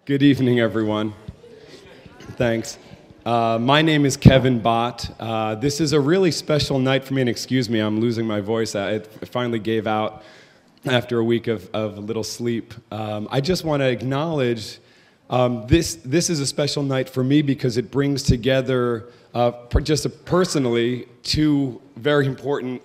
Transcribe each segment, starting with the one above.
Good evening, everyone. Thanks. My name is Kevin Bott. This is a really special night for me, and excuse me, I'm losing my voice. It finally gave out after a week of little sleep. I just want to acknowledge this is a special night for me because it brings together, just personally, two very important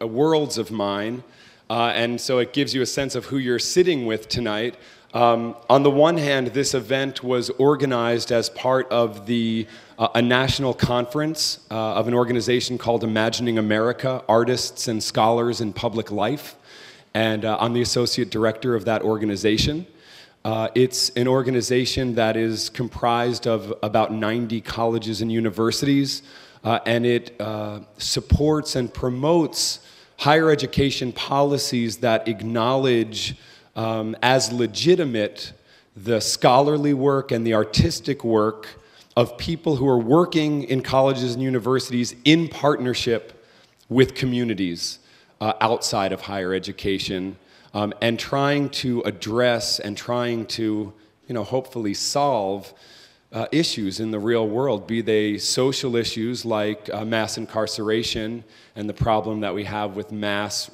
worlds of mine. And so it gives you a sense of who you're sitting with tonight. On the one hand, this event was organized as part of a national conference of an organization called Imagining America, Artists and Scholars in Public Life. And I'm the associate director of that organization. It's an organization that is comprised of about 90 colleges and universities, and it supports and promotes higher education policies that acknowledge as legitimate the scholarly work and the artistic work of people who are working in colleges and universities in partnership with communities outside of higher education, and trying to address and trying to, hopefully solve issues in the real world, be they social issues like mass incarceration and the problem that we have with mass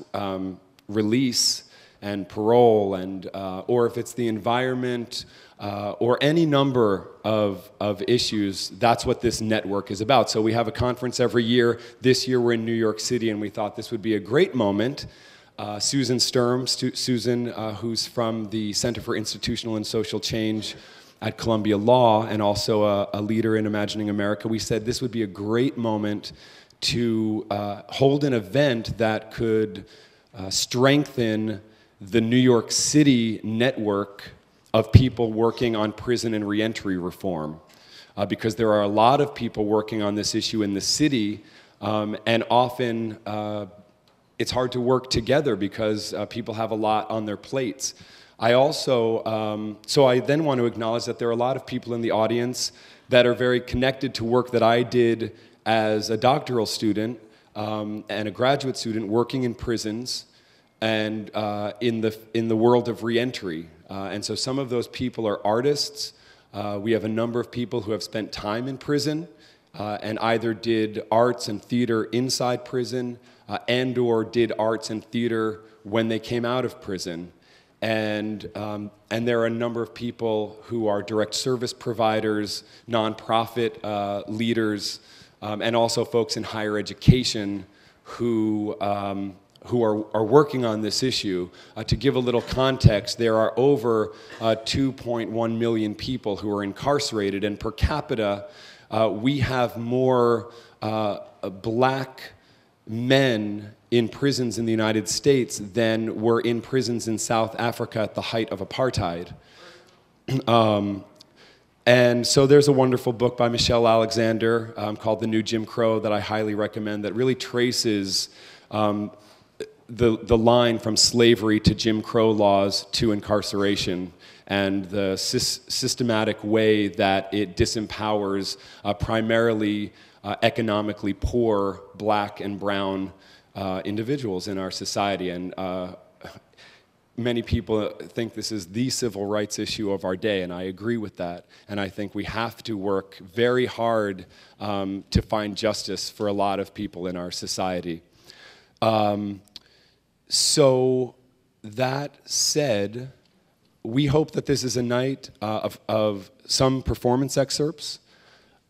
release and parole, and or if it's the environment, or any number of issues. That's what this network is about. So we have a conference every year. This year we're in New York City, and we thought this would be a great moment. Susan Sturm, who's from the Center for Institutional and Social Change at Columbia Law, and also a leader in Imagining America, we said this would be a great moment to hold an event that could strengthen the New York City network of people working on prison and reentry reform. Because there are a lot of people working on this issue in the city, and often it's hard to work together because people have a lot on their plates. I also, so I then want to acknowledge that there are a lot of people in the audience that are very connected to work that I did as a doctoral student and a graduate student working in prisons and in the world of reentry. And so some of those people are artists. We have a number of people who have spent time in prison and either did arts and theater inside prison and or did arts and theater when they came out of prison. And there are a number of people who are direct service providers, nonprofit leaders, and also folks in higher education who are working on this issue. To give a little context, there are over 2.1 million people who are incarcerated, and per capita, we have more black men in prisons in the United States than were in prisons in South Africa at the height of apartheid. And so there's a wonderful book by Michelle Alexander called The New Jim Crow that I highly recommend, that really traces the line from slavery to Jim Crow laws to incarceration, and the systematic way that it disempowers primarily economically poor black and brown individuals in our society. And many people think this is the civil rights issue of our day, and I agree with that. And I think we have to work very hard to find justice for a lot of people in our society. So that said, we hope that this is a night of some performance excerpts,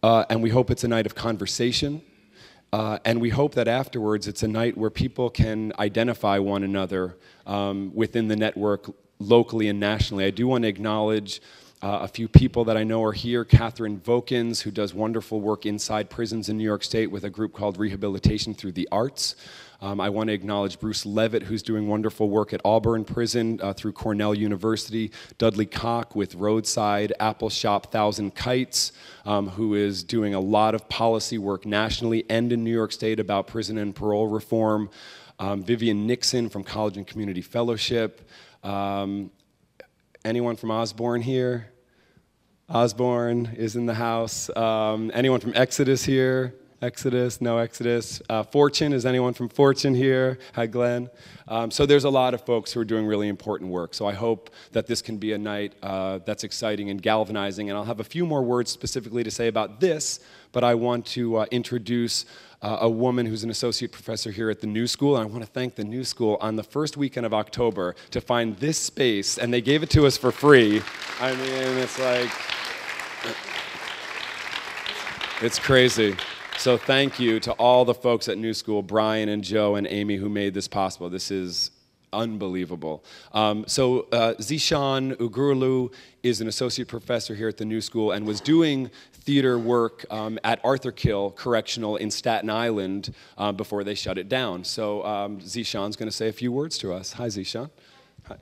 and we hope it's a night of conversation, and we hope that afterwards it's a night where people can identify one another within the network locally and nationally. I do want to acknowledge a few people that I know are here. Catherine Vokins, who does wonderful work inside prisons in New York State with a group called Rehabilitation Through the Arts. I want to acknowledge Bruce Levitt, who's doing wonderful work at Auburn Prison through Cornell University. Dudley Koch with Roadside Apple Shop Thousand Kites, who is doing a lot of policy work nationally and in New York State about prison and parole reform. Vivian Nixon from College and Community Fellowship. Anyone from Osborne here? Osborne is in the house. Anyone from Exodus here? Exodus, no Exodus. Fortune, is anyone from Fortune here? Hi, Glenn. So there's a lot of folks who are doing really important work. So I hope that this can be a night that's exciting and galvanizing. And I'll have a few more words specifically to say about this, but I want to introduce a woman who's an associate professor here at the New School. And I want to thank the New School on the first weekend of October to find this space, and they gave it to us for free. I mean, it's like, it's crazy. So thank you to all the folks at New School, Brian and Joe and Amy, who made this possible. This is unbelievable. Zishan Ugurlu is an associate professor here at the New School and was doing theater work at Arthur Kill Correctional in Staten Island before they shut it down. So Zishan's going to say a few words to us. Hi, Zishan. Hi.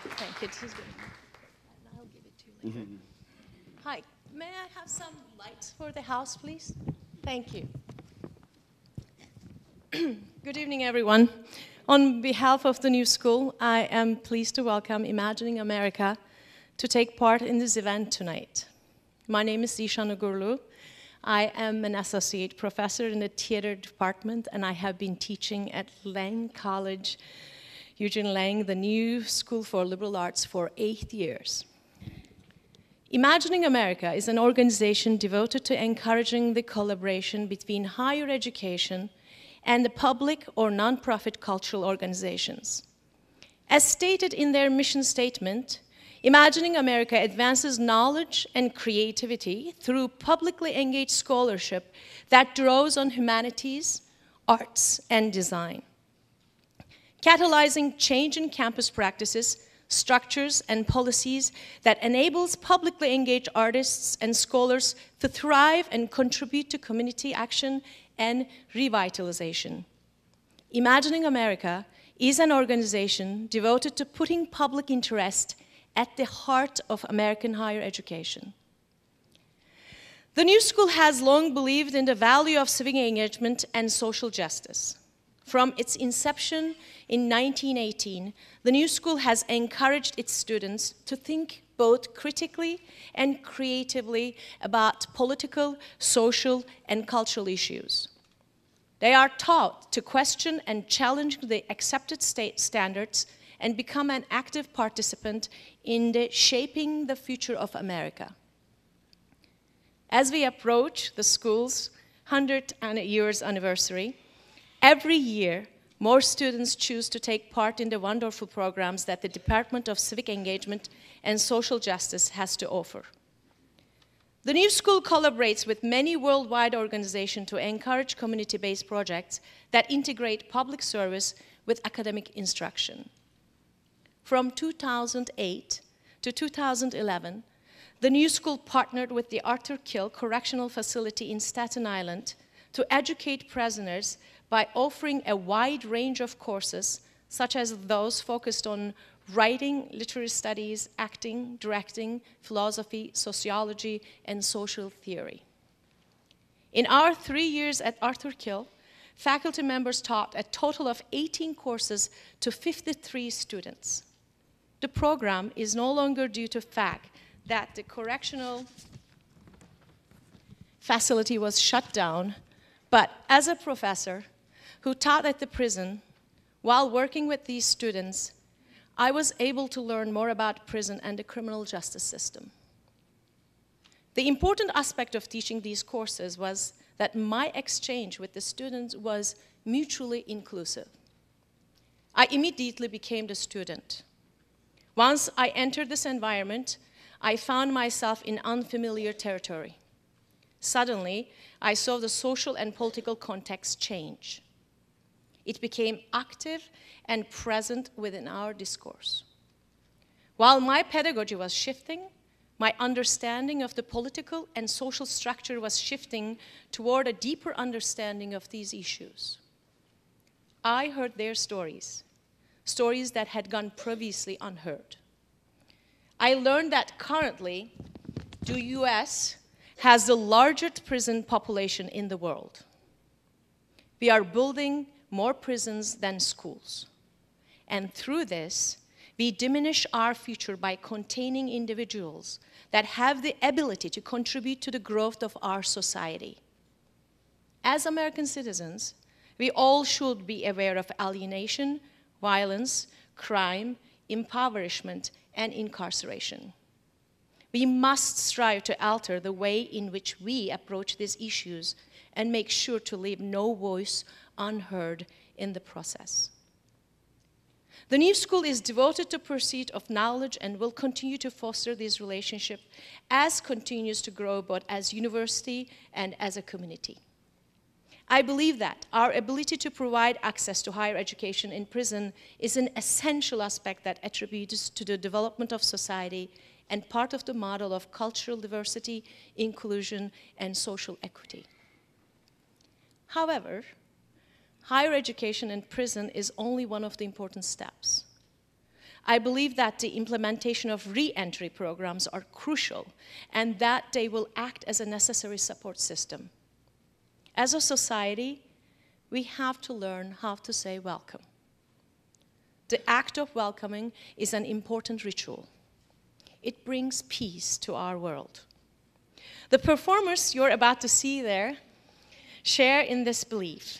Thank you. This is good. And I'll give it to you later. Hi, may I have some lights for the house, please? Thank you. Good evening, everyone. On behalf of the New School, I am pleased to welcome Imagining America to take part in this event tonight. My name is Zishan Ugurlu. I am an associate professor in the theater department, and I have been teaching at Lang College, Eugene Lang, the New School for Liberal Arts, for 8 years. Imagining America is an organization devoted to encouraging the collaboration between higher education and the public or nonprofit cultural organizations. As stated in their mission statement, Imagining America advances knowledge and creativity through publicly engaged scholarship that draws on humanities, arts, and design. Catalyzing change in campus practices, structures, and policies that enables publicly engaged artists and scholars to thrive and contribute to community action and revitalization. Imagining America is an organization devoted to putting public interest at the heart of American higher education. The New School has long believed in the value of civic engagement and social justice. From its inception in 1918, the New School has encouraged its students to think both critically and creatively about political, social, and cultural issues. They are taught to question and challenge the accepted state standards and become an active participant in shaping the future of America. As we approach the school's 100th years anniversary, every year, more students choose to take part in the wonderful programs that the Department of Civic Engagement and Social Justice has to offer. The New School collaborates with many worldwide organizations to encourage community-based projects that integrate public service with academic instruction. From 2008 to 2011, the New School partnered with the Arthur Kill Correctional Facility in Staten Island to educate prisoners by offering a wide range of courses, such as those focused on writing, literary studies, acting, directing, philosophy, sociology, and social theory. In our 3 years at Arthur Kill, faculty members taught a total of 18 courses to 53 students. The program is no longer due to the fact that the correctional facility was shut down, but as a professor who taught at the prison, while working with these students, I was able to learn more about prison and the criminal justice system. The important aspect of teaching these courses was that my exchange with the students was mutually inclusive. I immediately became the student. Once I entered this environment, I found myself in unfamiliar territory. Suddenly, I saw the social and political context change. It became active and present within our discourse. While my pedagogy was shifting, my understanding of the political and social structure was shifting toward a deeper understanding of these issues. I heard their stories, stories that had gone previously unheard. I learned that currently, the US has the largest prison population in the world. We are building more prisons than schools. And through this, we diminish our future by containing individuals that have the ability to contribute to the growth of our society. As American citizens, we all should be aware of alienation, violence, crime, impoverishment, and incarceration. We must strive to alter the way in which we approach these issues and make sure to leave no voice unheard in the process. The new school is devoted to pursuit of knowledge and will continue to foster this relationship as it continues to grow both as university and as a community. I believe that our ability to provide access to higher education in prison is an essential aspect that attributes to the development of society and part of the model of cultural diversity, inclusion, and social equity. However, higher education in prison is only one of the important steps. I believe that the implementation of reentry programs are crucial and that they will act as a necessary support system. As a society, we have to learn how to say welcome. The act of welcoming is an important ritual. It brings peace to our world. The performers you're about to see there share in this belief.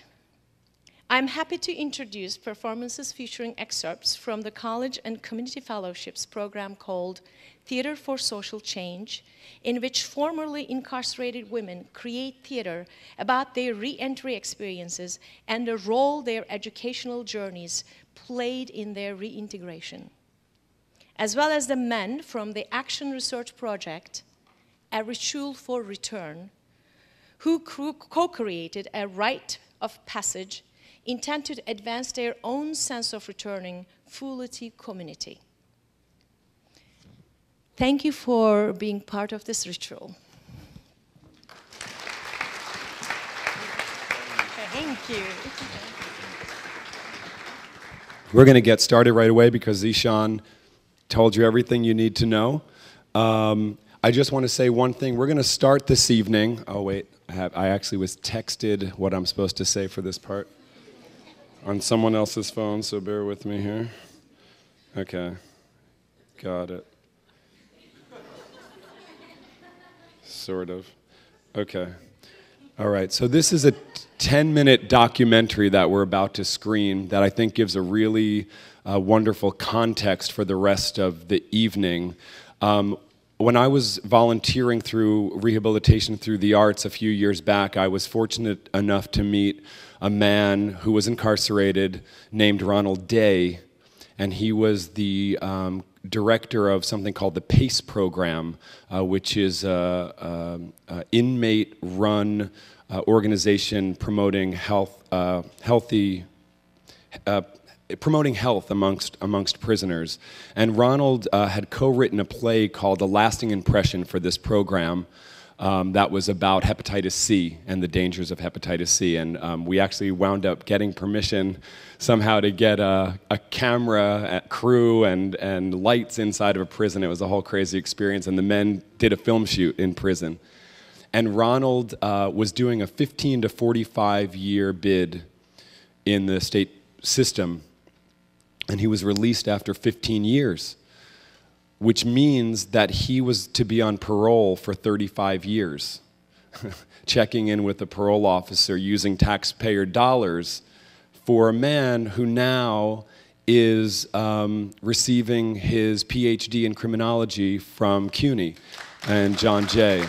I'm happy to introduce performances featuring excerpts from the College and Community Fellowships program called Theater for Social Change, in which formerly incarcerated women create theater about their re-entry experiences and the role their educational journeys played in their reintegration, as well as the men from the Action Research Project, A Ritual for Return, who co-created a rite-of-passage intended to advance their own sense of returning fully to community. Thank you for being part of this ritual. Thank you. We're going to get started right away because Zishan told you everything you need to know. I just want to say one thing. We're going to start this evening. Oh, wait. I actually was texted what I'm supposed to say for this part on someone else's phone, so bear with me here. Okay. Got it. Sort of. Okay. All right. So this is a 10-minute documentary that we're about to screen that I think gives a really wonderful context for the rest of the evening. When I was volunteering through rehabilitation through the arts a few years back, I was fortunate enough to meet a man who was incarcerated named Ronald Day, and he was the director of something called the PACE program, which is an inmate-run organization promoting promoting health amongst prisoners. And Ronald had co-written a play called A Lasting Impression for this program that was about hepatitis C and the dangers of hepatitis C. And we actually wound up getting permission somehow to get a camera crew and lights inside of a prison. It was a whole crazy experience, and the men did a film shoot in prison. And Ronald was doing a 15 to 45 year bid in the state system, and he was released after 15 years, which means that he was to be on parole for 35 years, checking in with the parole officer using taxpayer dollars for a man who now is receiving his PhD in criminology from CUNY and John Jay.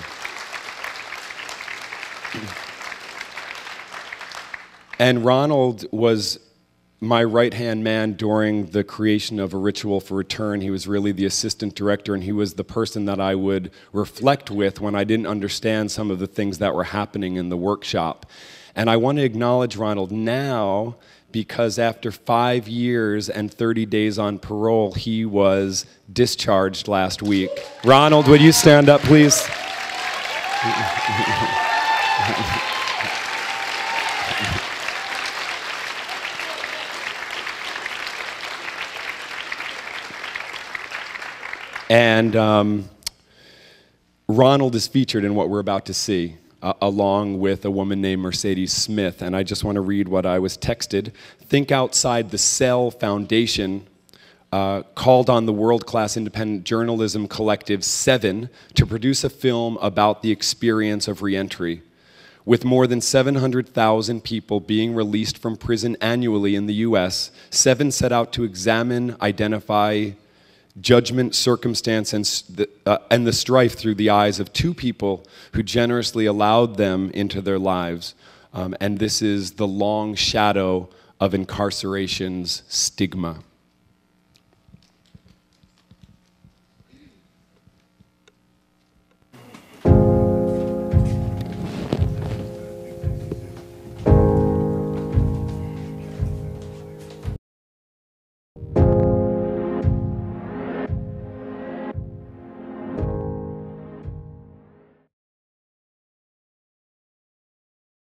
And Ronald was my right-hand man during the creation of A Ritual for Return. He was really the assistant director, and he was the person that I would reflect with when I didn't understand some of the things that were happening in the workshop. And I want to acknowledge Ronald now because after 5 years and 30 days on parole, he was discharged last week. Ronald, would you stand up, please? And Ronald is featured in what we're about to see, along with a woman named Mercedes Smith. And I just want to read what I was texted. Think Outside the Cell Foundation called on the world-class independent journalism collective 7 to produce a film about the experience of reentry. With more than 700,000 people being released from prison annually in the US, 7 set out to examine, identify, judgment, circumstance, and the strife through the eyes of 2 people who generously allowed them into their lives. And this is the long shadow of incarceration's stigma.